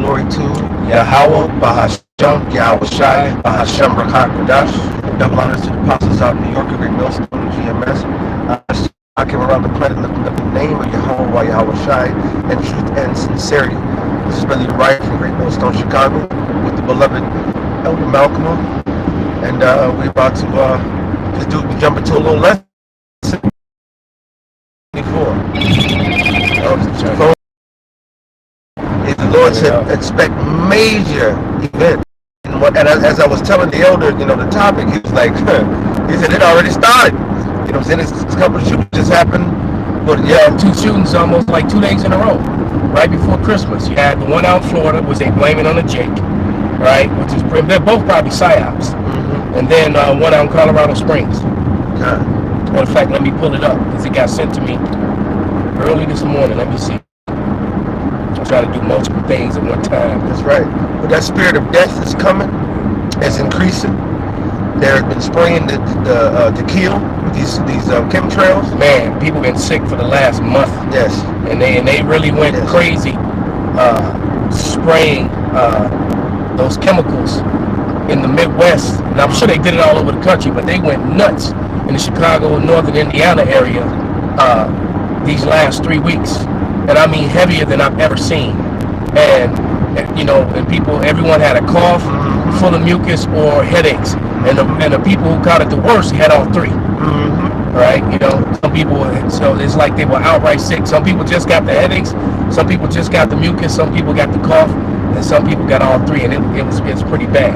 glory to Yahweh, Bahasham, Yahweh Shai, Bahasham Rakhat Kodash. Double honors to the apostles out in New York, Great Millstone, GMS. I came around the planet lifting up the name of Yahweh, Yahweh Shai, and truth and sincerity. This is Billy Wright from Great Millstone, Chicago, with the beloved Elder Malcolm. And we're about to just jump into a little lesson. 24. The Lord said, expect major events. And as I was telling the elder, the topic, he was like, he said it already started. You know what I'm saying? It's a couple of shootings just happened. But yeah, 2 shootings almost like 2 days in a row, right before Christmas. You had the one out in Florida, which they blame it on the Jake, right? Which is, they're both probably psyops. And then one out in Colorado Springs. God. Well, in fact, let me pull it up because it got sent to me early this morning. Let me see. I'm trying to do multiple things at one time. That's right. But that spirit of death is coming. It's increasing. They've been spraying the kill with these chemtrails. Man, people been sick for the last month. Yes. And they really went crazy spraying those chemicals in the Midwest. And I'm sure they did it all over the country, but they went nuts in the Chicago, Northern Indiana area these last 3 weeks. And I mean heavier than I've ever seen. And everyone had a cough, full of mucus, or headaches. And the people who caught it the worst had all three. Right? Some people, so it's like they were outright sick. Some people just got the headaches, some people just got the mucus, some people got the cough, and some people got all three, and it's pretty bad.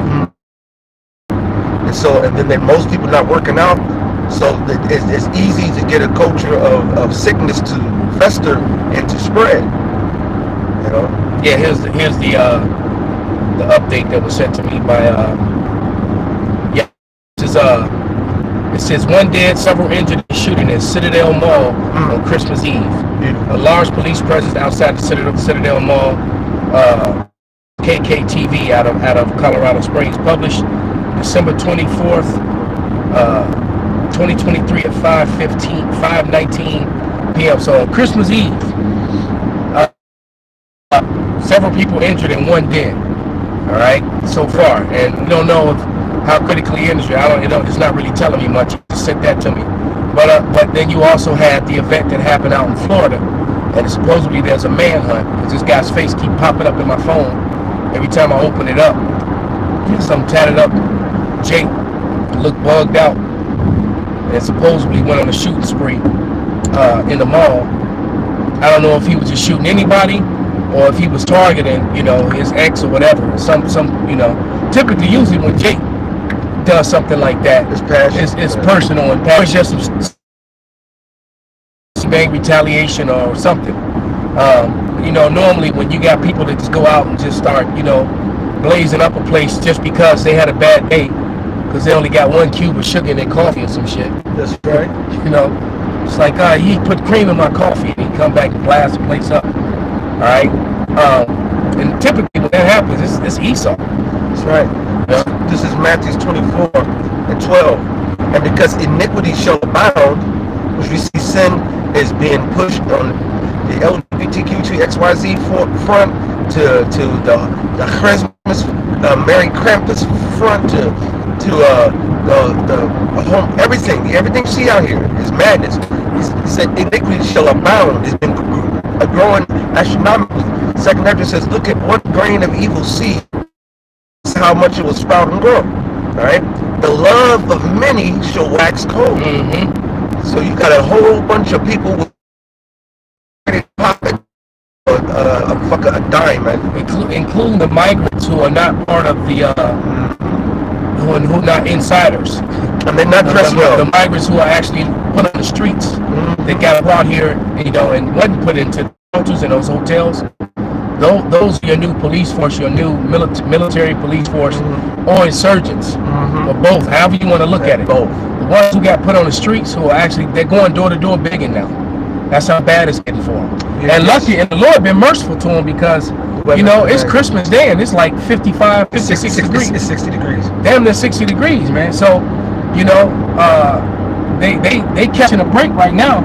And then most people not working out, so it's easy to get a culture of sickness to fester and to spread. Yeah, here's the update that was sent to me by it says 1 dead, several injured in shooting at Citadel Mall on Christmas Eve. A large police presence outside the Citadel Mall. KKTV out of Colorado Springs published December 24th, 2023 at 5:19 p.m. So on Christmas Eve, several people injured and 1 dead. All right, so far, and we don't know how critically injured. It's not really telling me much. It just sent that to me. But then you also had the event that happened out in Florida, and supposedly there's a manhunt because this guy's face keep popping up in my phone every time I open it up. Some tatted up Jake looked bugged out and supposedly went on a shooting spree in the mall. I don't know if he was just shooting anybody or if he was targeting, his ex or whatever. Typically, usually when Jake does something like that, it's personal and it's just some bang retaliation or something. Normally when you got people that just go out and just start, blazing up a place just because they had a bad day, because they only got 1 cube of sugar in their coffee or some shit. That's right. It's like, he put cream in my coffee and he come back and blast the place up. All right. And typically when that happens, it's Esau. That's right. Yeah. This is Matthew 24:12. And because iniquity shall abound, which we see sin is being pushed on the LGBTQ2XYZ front to the Christmas Merry Krampus front to the home, everything you see out here is madness. He said iniquity shall abound. It's been growing astronomically. Second Ezra says, look at what grain of evil seed, how much it will sprout and grow. All right, the love of many shall wax cold. So you got a whole bunch of people with pocket a dime, man. Including the migrants who are not part of the who are not insiders. And they're not dressed well. The migrants who are actually put on the streets. They got brought here, and wasn't put into shelters in those hotels. Those are your new police force, your new military police force, or insurgents, or both, however you want to look at it. Both. The ones who got put on the streets, who are actually, they're going door to door begging now. That's how bad it's getting for them. And lucky, and the Lord been merciful to them because, it's Christmas Day and it's like 55, 56 degrees. It's 60 degrees. Damn, they're 60 degrees, man. So, they catching a break right now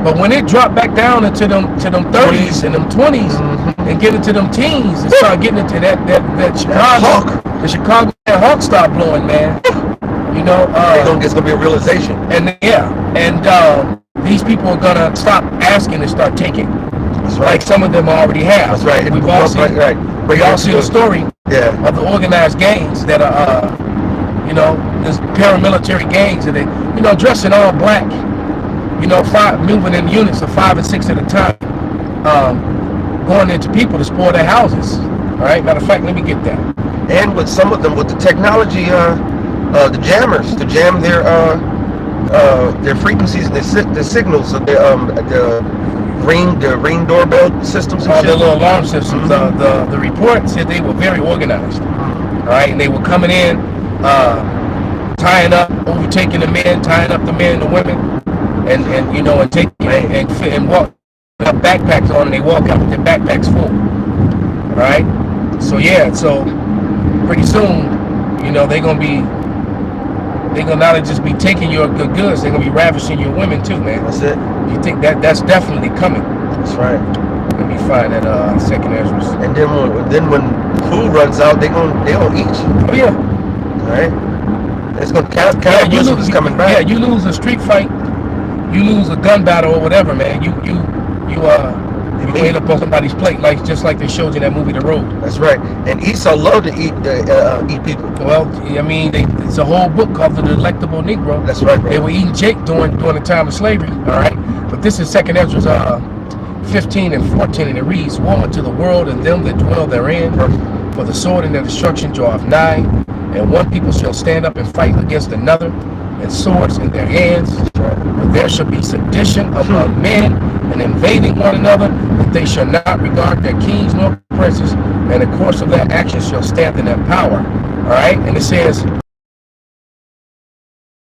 But when it dropped back down into them 30s and them 20s and get into them teens and start getting into that Chicago, the Chicago Hawk start blowing, man. You know, it's gonna be a realization. And these people are gonna stop asking and start taking. That's right. Like some of them already have. That's right. We've all seen. Right. We all see the story Yeah. of the organized gangs that are, you know, there's paramilitary gangs that they, you know, dressing all black, you know, moving in units of 5 and 6 at a time, going into people to spoil their houses. All right. Matter of fact, let me get that. And with some of them, with the technology, the jammers to jam their frequencies and their signals, so the ring doorbell systems and All shit. the little alarm systems. The report said they were very organized. All right, and they were coming in, tying up, overtaking the men, tying up the men and the women, and you know, and taking and walk have backpacks on, and they walk out with their backpacks full. All right, so yeah, so pretty soon, you know, they're gonna not just be taking your good goods, they're gonna be ravishing your women too, man. That's it. You think that's definitely coming? That's right. Let me find that second Ezra's. And then when food runs out, they gonna eat you. Oh yeah. All right. It's gonna cannibalism is coming back. Yeah, you lose a street fight, you lose a gun battle or whatever, man. You end up on somebody's plate, just like they showed you in that movie, The Road. That's right. And Esau loved to eat people. Well, I mean, it's a whole book called The Delectable Negro. That's right, bro. They were eating Jake during the time of slavery. All right, but this is Second Ezra's 15 and 14, and it reads, "Woe unto the world and them that dwell therein, for the sword and their destruction draweth nigh, and one people shall stand up and fight against another, and swords in their hands. But there shall be sedition among men, and invading one another, that they shall not regard their kings nor princes, and the course of their actions shall stand in their power." All right, and it says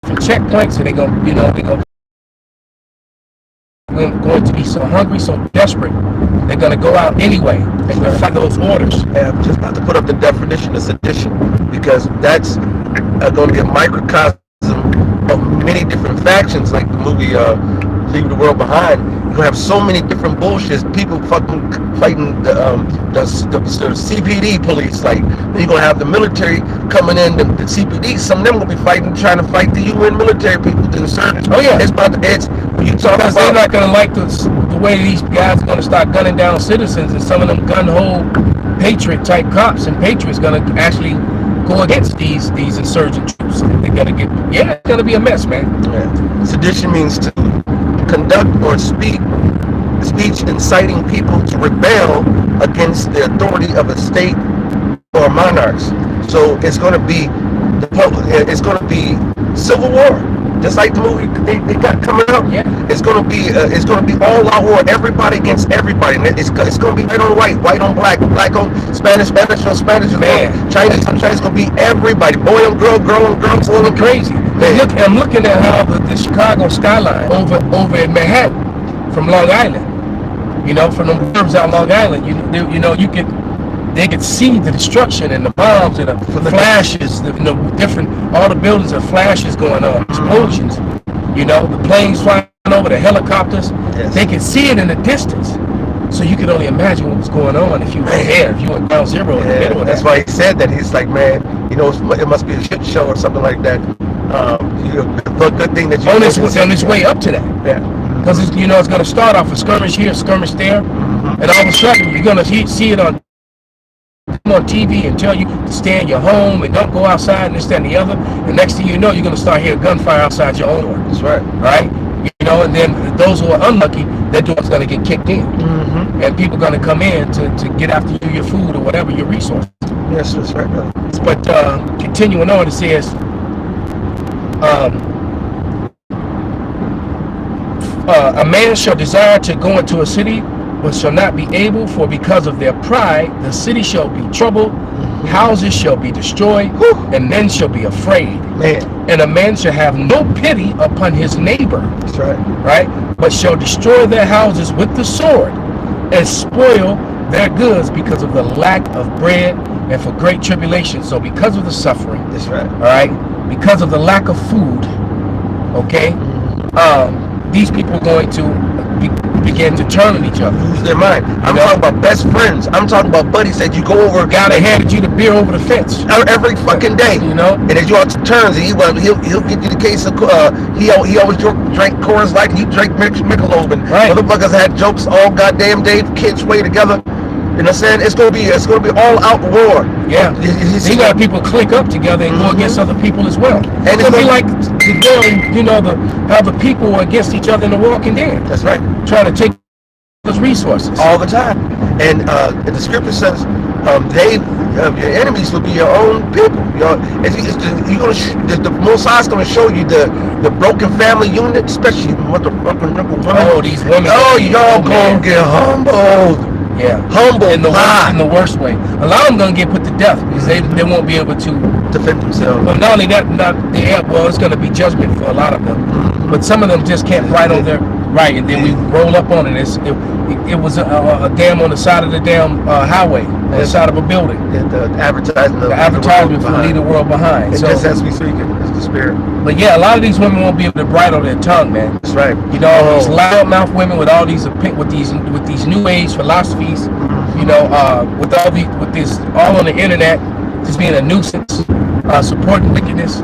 for checkpoints, and they're going to be so hungry, so desperate, they're going to go out anyway and fight those orders. Yeah, I'm just about to put up the definition of sedition, because that's going to be a microcosm of many different factions, like the movie Leave the World Behind. You're gonna have so many different bullshits, people fucking fighting the CPD police, like then you're gonna have the military coming in, the CPD, some of them gonna be trying to fight the UN military people, the insurgents. Oh yeah, it's about the edge. When you talk because they're not gonna like the way these guys are gonna start gunning down citizens, and some of them gun-ho patriot type cops and patriots gonna actually go against these insurgent troops. They're gonna it's gonna be a mess, man. Yeah. Sedition means to conduct or speech inciting people to rebel against the authority of a state or monarchs. So it's going to be civil war, just like the movie they got coming out. Yeah. It's going to be all out war, everybody against everybody. It's going to be white on white on black on Spanish on Spanish. Man. Chinese on Chinese. It's going to be everybody, boy on girl, girl on girl. It's going crazy. I'm looking at how the Chicago skyline over in Manhattan from Long Island, you know, from the burbs out Long Island, they could see the destruction and the bombs and the flashes, all the buildings have flashes going on, explosions, you know, the planes flying over, the helicopters. Yes. They could see it in the distance. So you could only imagine what was going on if you were there, if you were at ground zero in the middle of that. That's why he said that. He's like, man, you know, it must be a shit show or something like that. The good thing that you on its way up to that. Yeah. Because it's going to start off a skirmish here, skirmish there, and all of a sudden you're going to see it on TV and tell you to stay in your home and don't go outside and this, that, and the other. And next thing you know, you're going to start hearing gunfire outside your own door. That's right. Right? You know, and then those who are unlucky, their door's going to get kicked in. And people are going to come in to get after you, your food or whatever, your resources. Yes, that's right, brother. But continuing on, it says, a man shall desire to go into a city, but shall not be able, for because of their pride, the city shall be troubled, houses shall be destroyed, and men shall be afraid. Man. And a man shall have no pity upon his neighbor. That's right. Right? But shall destroy their houses with the sword, and spoil their goods because of the lack of bread and for great tribulation. So because of the suffering. That's right. All right? Because of the lack of food, okay? These people are going to begin to turn on each other. Lose their mind. I'm talking about best friends. I'm talking about buddies that you go over. Guy that handed you the beer over the fence every fucking day. You know. And as you all turns, and he'll get you the case of he always drank Coors Light, and you drank Michelob. And right. Motherfuckers had jokes all goddamn day. Kids way together. You know what I'm saying? It's gonna be all out war. Yeah. You got people click up together and go against other people as well. And it's gonna be like the game, you know, how the people are against each other in The Walking Dead. That's right. Trying to take those resources all the time. And the scripture says, your enemies will be your own people. You know, the Most High is going to show you the broken family unit, especially motherfucking women. Oh, these women. Oh, y'all gonna get humbled. Yeah, humble in the worst way. A lot of them gonna get put to death because they won't be able to defend themselves. But not only that, it's gonna be judgment for a lot of them. But some of them just can't write on their right, and then we roll up on it. It was a dam on the side of the damn highway, on the side of a building. The advertisement for Leave the World Behind. So just as we speak, it's the spirit. But yeah, a lot of these women won't be able to bridle their tongue, man. That's right. You know, these loudmouth women with all these with these new age philosophies. You know, with this all on the internet, just being a nuisance, supporting wickedness.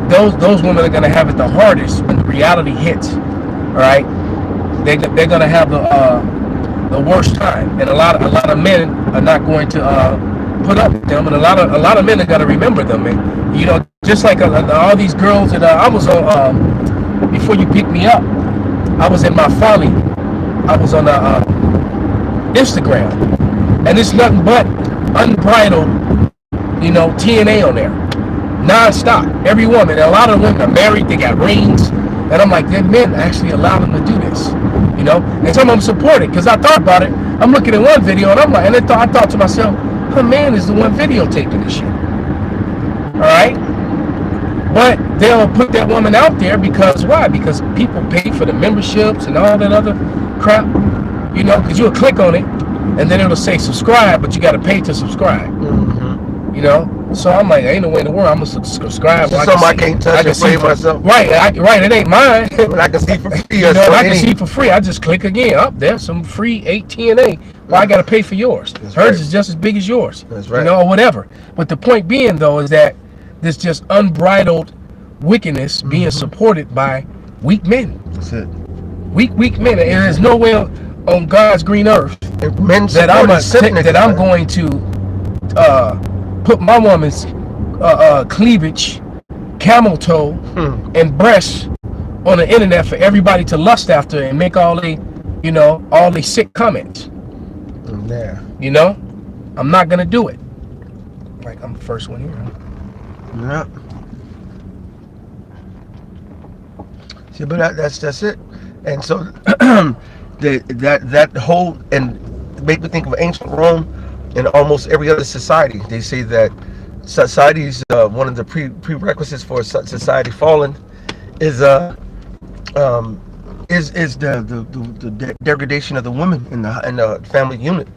Those women are gonna have it the hardest when the reality hits. All right, they're gonna have the worst time, and a lot of men are not going to put up with them, and a lot of men are gonna remember them, man. You know, just like all these girls that I was on before you picked me up, I was in my folly. I was on Instagram, and it's nothing but unbridled, you know, TNA on there, non-stop. Every woman, and a lot of women are married, they got rings. And I'm like, that men actually allow them to do this, you know? And some of them support it, because I thought about it. I'm looking at one video, and I'm like, I thought to myself, her man is the one videotaping this shit. All right? But they'll put that woman out there because why? Because people pay for the memberships and all that other crap, you know? Because you'll click on it, and then it'll say subscribe, but you got to pay to subscribe, you know? So I'm like, ain't no way in the world I'm gonna subscribe. Something I can't touch and play myself. Right, it ain't mine. But I can see for free. You know, I can see for free. I just click again. Up there's some free 8 TNA. Well, I gotta pay for yours. Hers is just as big as yours. That's right. You know, or whatever. But the point being though is that this just unbridled wickedness being supported by weak men. That's it. Weak men. And there's no way on God's green earth that I'm going to put my woman's cleavage, camel toe, and breasts on the internet for everybody to lust after and make all they sick comments. Yeah. You know, I'm not gonna do it. Like I'm the first one here. Yeah. See, but that's it. And so that whole, and make me think of ancient Rome. In almost every other society, they say that society's one of the prerequisites for society falling is the degradation of the woman in the family unit,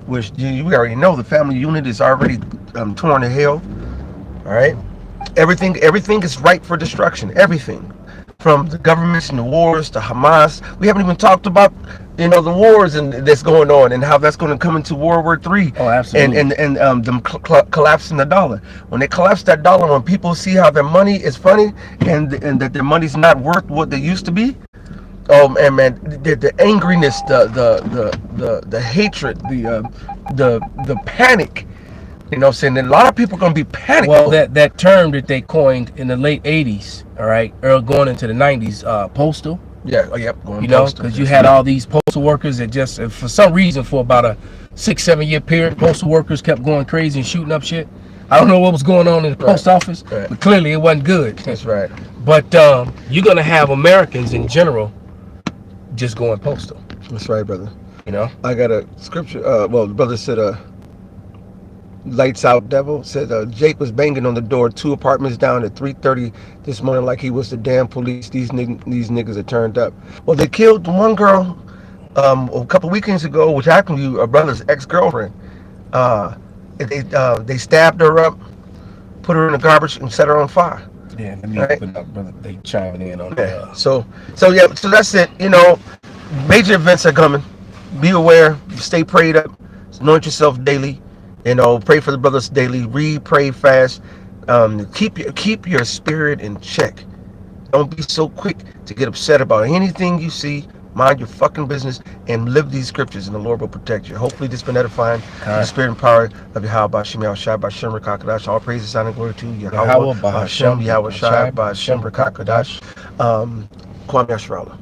which we already know the family unit is already torn to hell. All right, everything is ripe for destruction. Everything, from the governments and the wars to Hamas. We haven't even talked about, you know, the wars and that's going on and how that's going to come into World War III. Oh, absolutely. And them collapsing the dollar. When they collapse that dollar, when people see how their money is funny and that their money's not worth what they used to be, and man, the angriness, the hatred, the panic. You know what I'm saying? And a lot of people are going to be panicked. Well, that term that they coined in the late 80s, all right, or going into the 90s, postal. Yeah, going you know, because you had all these postal workers that just, for some reason, for about a 6-7 year period, postal workers kept going crazy and shooting up shit. I don't know what was going on in the post office, but clearly it wasn't good. That's right. But you're going to have Americans in general just going postal. That's right, brother. You know? I got a scripture, well, the brother said, Lights Out Devil said Jake was banging on the door 2 apartments down at 3:30 this morning like he was the damn police. These niggas are turned up. Well, they killed one girl a couple weekends ago, which happened to a brother's ex-girlfriend. They stabbed her up, put her in the garbage, and set her on fire. Yeah, let me open up, brother. They chiming in on that. So that's it. You know, major events are coming. Be aware. Stay prayed up. Anoint yourself daily. You know, pray for the brothers daily. Read, pray, fast. Keep your spirit in check. Don't be so quick to get upset about anything you see. Mind your fucking business and live these scriptures, and the Lord will protect you. Hopefully, this has been edifying. The spirit and power of Yahweh Shem Shai Bashem Rakakadash. All praises, honor, and glory to Yahweh Bashem Yahweh Shai Bashem Rakakadash. Kwame Yashrala.